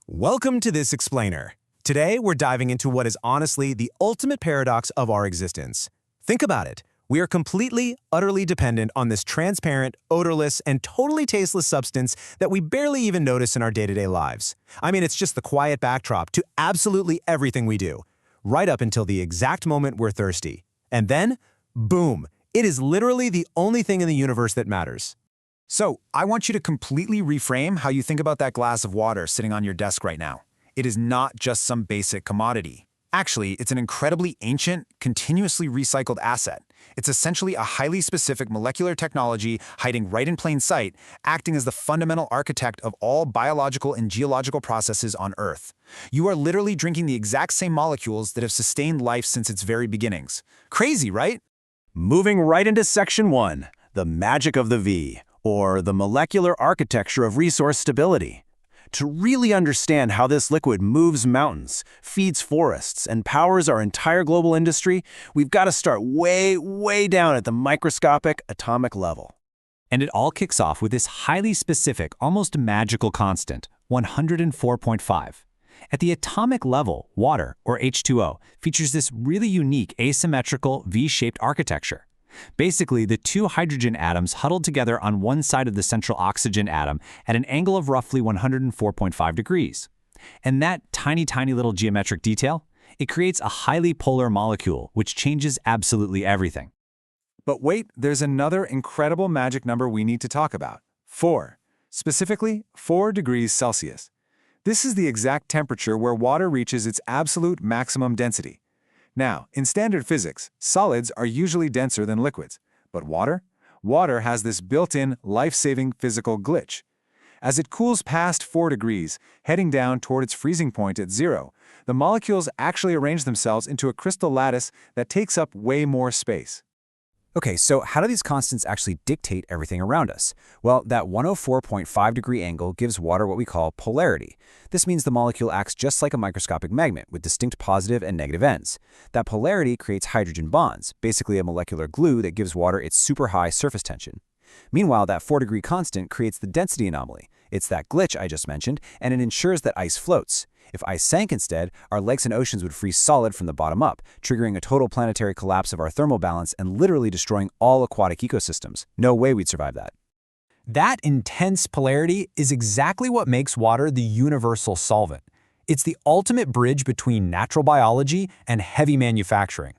Welcome to This Explainer. Today, we're diving into what is honestly the ultimate paradox of our existence. Think about it. We are completely, utterly dependent on this transparent, odorless, and totally tasteless substance that we barely even notice in our day-to-day lives. I mean, it's just the quiet backdrop to absolutely everything we do, right up until the exact moment we're thirsty. And then, boom, it is literally the only thing in the universe that matters. So, I want you to completely reframe how you think about that glass of water sitting on your desk right now. It is not just some basic commodity. Actually, it's an incredibly ancient, continuously recycled asset. It's essentially a highly specific molecular technology hiding right in plain sight, acting as the fundamental architect of all biological and geological processes on Earth. You are literally drinking the exact same molecules that have sustained life since its very beginnings. Crazy, right? Moving right into Section 1, the magic of the V, or the molecular architecture of resource stability. To really understand how this liquid moves mountains, feeds forests, and powers our entire global industry, we've got to start way down at the microscopic atomic level. And it all kicks off with this highly specific, almost magical constant, 104.5. At the atomic level, water, or H2O, features this really unique asymmetrical V-shaped architecture. Basically, the two hydrogen atoms huddled together on one side of the central oxygen atom at an angle of roughly 104.5 degrees. And that tiny little geometric detail, it creates a highly polar molecule, which changes absolutely everything. But wait, there's another incredible magic number we need to talk about. 4. Specifically, 4 degrees Celsius. This is the exact temperature where water reaches its absolute maximum density. Now, in standard physics, solids are usually denser than liquids. But water? Water has this built-in, life-saving physical glitch. As it cools past 4 degrees, heading down toward its freezing point at 0, the molecules actually arrange themselves into a crystal lattice that takes up way more space. Okay, so how do these constants actually dictate everything around us? Well, that 104.5-degree angle gives water what we call polarity. This means the molecule acts just like a microscopic magnet with distinct positive and negative ends. That polarity creates hydrogen bonds, basically a molecular glue that gives water its super high surface tension. Meanwhile, that 4-degree constant creates the density anomaly. It's that glitch I just mentioned, and it ensures that ice floats. If ice sank instead, our lakes and oceans would freeze solid from the bottom up, triggering a total planetary collapse of our thermal balance and literally destroying all aquatic ecosystems. No way we'd survive that. That intense polarity is exactly what makes water the universal solvent. It's the ultimate bridge between natural biology and heavy manufacturing.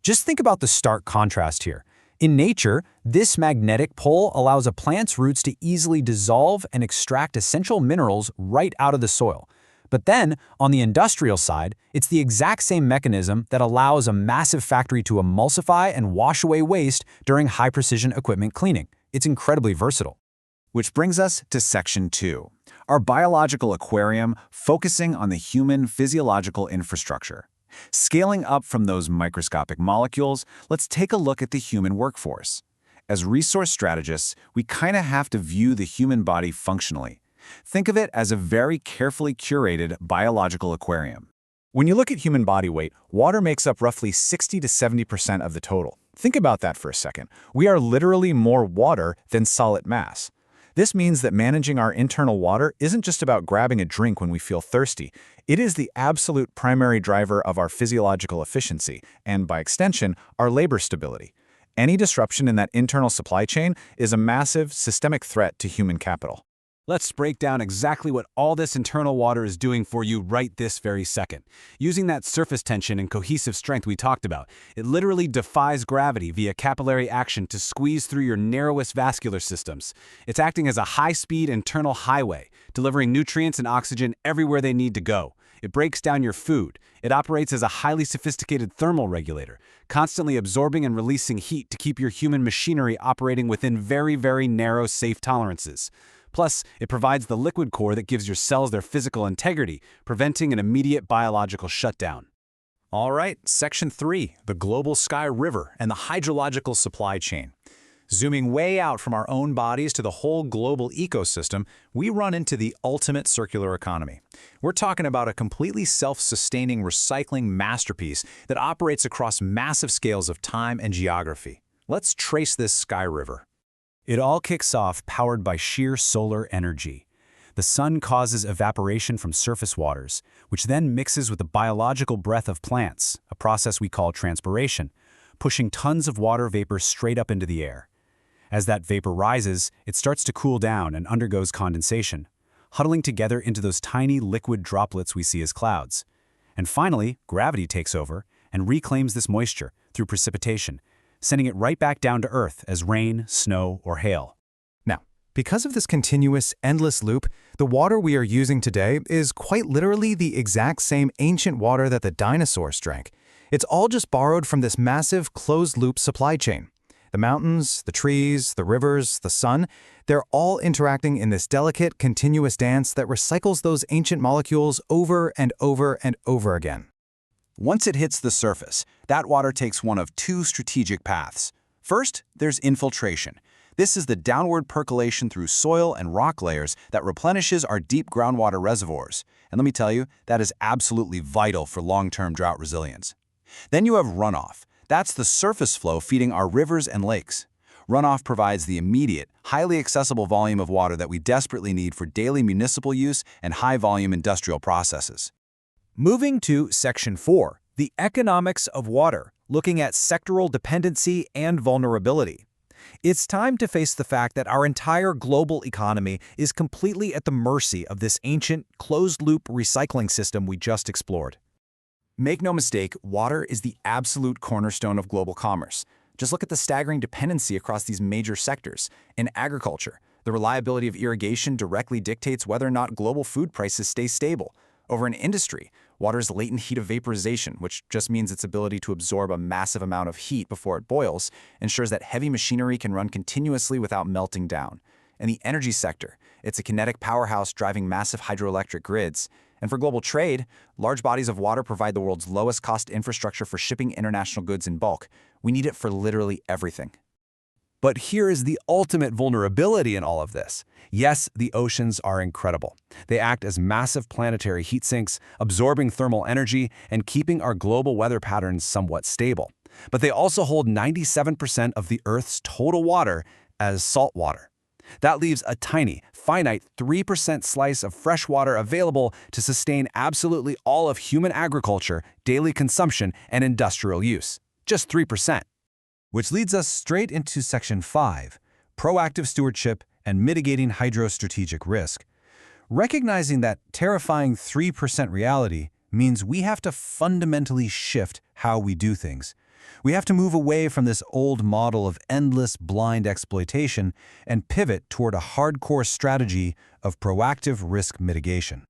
Just think about the stark contrast here. In nature, this magnetic pull allows a plant's roots to easily dissolve and extract essential minerals right out of the soil. But then, on the industrial side, it's the exact same mechanism that allows a massive factory to emulsify and wash away waste during high-precision equipment cleaning. It's incredibly versatile. Which brings us to Section 2, our biological aquarium focusing on the human physiological infrastructure. Scaling up from those microscopic molecules, let's take a look at the human workforce. As resource strategists, we kind of have to view the human body functionally. Think of it as a very carefully curated biological aquarium. When you look at human body weight, water makes up roughly 60 to 70% of the total. Think about that for a second. We are literally more water than solid mass. This means that managing our internal water isn't just about grabbing a drink when we feel thirsty. It is the absolute primary driver of our physiological efficiency and, by extension, our labor stability. Any disruption in that internal supply chain is a massive, systemic threat to human capital. Let's break down exactly what all this internal water is doing for you right this very second. Using that surface tension and cohesive strength we talked about, it literally defies gravity via capillary action to squeeze through your narrowest vascular systems. It's acting as a high-speed internal highway, delivering nutrients and oxygen everywhere they need to go. It breaks down your food. It operates as a highly sophisticated thermal regulator, constantly absorbing and releasing heat to keep your human machinery operating within very narrow, safe tolerances. Plus, it provides the liquid core that gives your cells their physical integrity, preventing an immediate biological shutdown. All right, Section 3, the global sky river and the hydrological supply chain. Zooming way out from our own bodies to the whole global ecosystem, we run into the ultimate circular economy. We're talking about a completely self-sustaining recycling masterpiece that operates across massive scales of time and geography. Let's trace this sky river. It all kicks off powered by sheer solar energy. The sun causes evaporation from surface waters, which then mixes with the biological breath of plants, a process we call transpiration, pushing tons of water vapor straight up into the air. As that vapor rises, it starts to cool down and undergoes condensation, huddling together into those tiny liquid droplets we see as clouds. And finally, gravity takes over and reclaims this moisture through precipitation, sending it right back down to Earth as rain, snow, or hail. Now, because of this continuous, endless loop, the water we are using today is quite literally the exact same ancient water that the dinosaurs drank. It's all just borrowed from this massive, closed-loop supply chain. The mountains, the trees, the rivers, the sun, they're all interacting in this delicate, continuous dance that recycles those ancient molecules over and over and over again. Once it hits the surface, that water takes one of two strategic paths. First, there's infiltration. This is the downward percolation through soil and rock layers that replenishes our deep groundwater reservoirs. And let me tell you, that is absolutely vital for long-term drought resilience. Then you have runoff. That's the surface flow feeding our rivers and lakes. Runoff provides the immediate, highly accessible volume of water that we desperately need for daily municipal use and high-volume industrial processes. Moving to Section 4, the economics of water, looking at sectoral dependency and vulnerability. It's time to face the fact that our entire global economy is completely at the mercy of this ancient, closed-loop recycling system we just explored. Make no mistake, water is the absolute cornerstone of global commerce. Just look at the staggering dependency across these major sectors. In agriculture, the reliability of irrigation directly dictates whether or not global food prices stay stable. Over in industry, water's latent heat of vaporization, which just means its ability to absorb a massive amount of heat before it boils, ensures that heavy machinery can run continuously without melting down. In the energy sector, it's a kinetic powerhouse driving massive hydroelectric grids. And for global trade, large bodies of water provide the world's lowest cost infrastructure for shipping international goods in bulk. We need it for literally everything. But here is the ultimate vulnerability in all of this. Yes, the oceans are incredible. They act as massive planetary heat sinks, absorbing thermal energy and keeping our global weather patterns somewhat stable. But they also hold 97% of the Earth's total water as salt water. That leaves a tiny, finite 3% slice of fresh water available to sustain absolutely all of human agriculture, daily consumption, and industrial use. Just 3%. Which leads us straight into Section 5, proactive stewardship and mitigating hydrostrategic risk. Recognizing that terrifying 3% reality means we have to fundamentally shift how we do things. We have to move away from this old model of endless blind exploitation and pivot toward a hardcore strategy of proactive risk mitigation.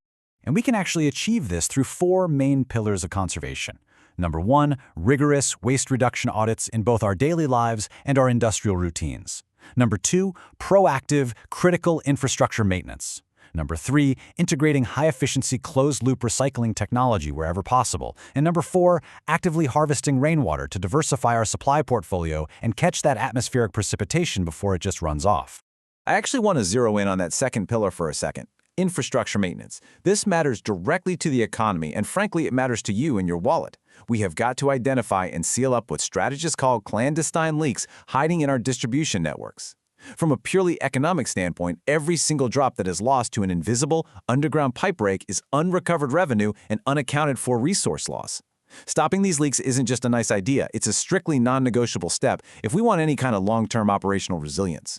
And we can actually achieve this through 4 main pillars of conservation. Number 1, rigorous waste reduction audits in both our daily lives and our industrial routines. Number 2, proactive, critical infrastructure maintenance. Number 3, integrating high-efficiency closed-loop recycling technology wherever possible. And number 4, actively harvesting rainwater to diversify our supply portfolio and catch that atmospheric precipitation before it just runs off. I actually want to zero in on that second pillar for a second. Infrastructure maintenance. This matters directly to the economy, and frankly, it matters to you and your wallet. We have got to identify and seal up what strategists call clandestine leaks hiding in our distribution networks. From a purely economic standpoint, every single drop that is lost to an invisible, underground pipe break is unrecovered revenue and unaccounted for resource loss. Stopping these leaks isn't just a nice idea, it's a strictly non-negotiable step if we want any kind of long-term operational resilience.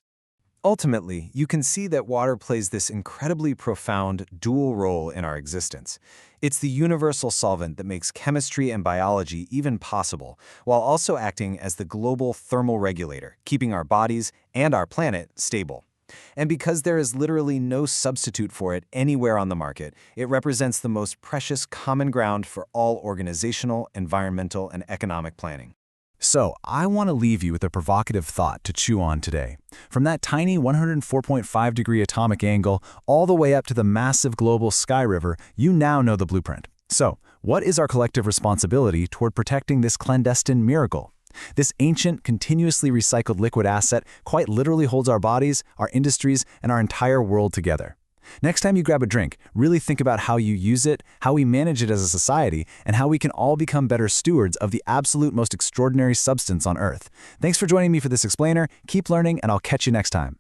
Ultimately, you can see that water plays this incredibly profound dual role in our existence. It's the universal solvent that makes chemistry and biology even possible, while also acting as the global thermal regulator, keeping our bodies and our planet stable. And because there is literally no substitute for it anywhere on the market, it represents the most precious common ground for all organizational, environmental, and economic planning. So, I want to leave you with a provocative thought to chew on today. From that tiny 104.5-degree atomic angle all the way up to the massive global sky river, you now know the blueprint. So, what is our collective responsibility toward protecting this clandestine miracle? This ancient, continuously recycled liquid asset quite literally holds our bodies, our industries, and our entire world together. Next time you grab a drink, really think about how you use it, how we manage it as a society, and how we can all become better stewards of the absolute most extraordinary substance on Earth. Thanks for joining me for this explainer. Keep learning, and I'll catch you next time.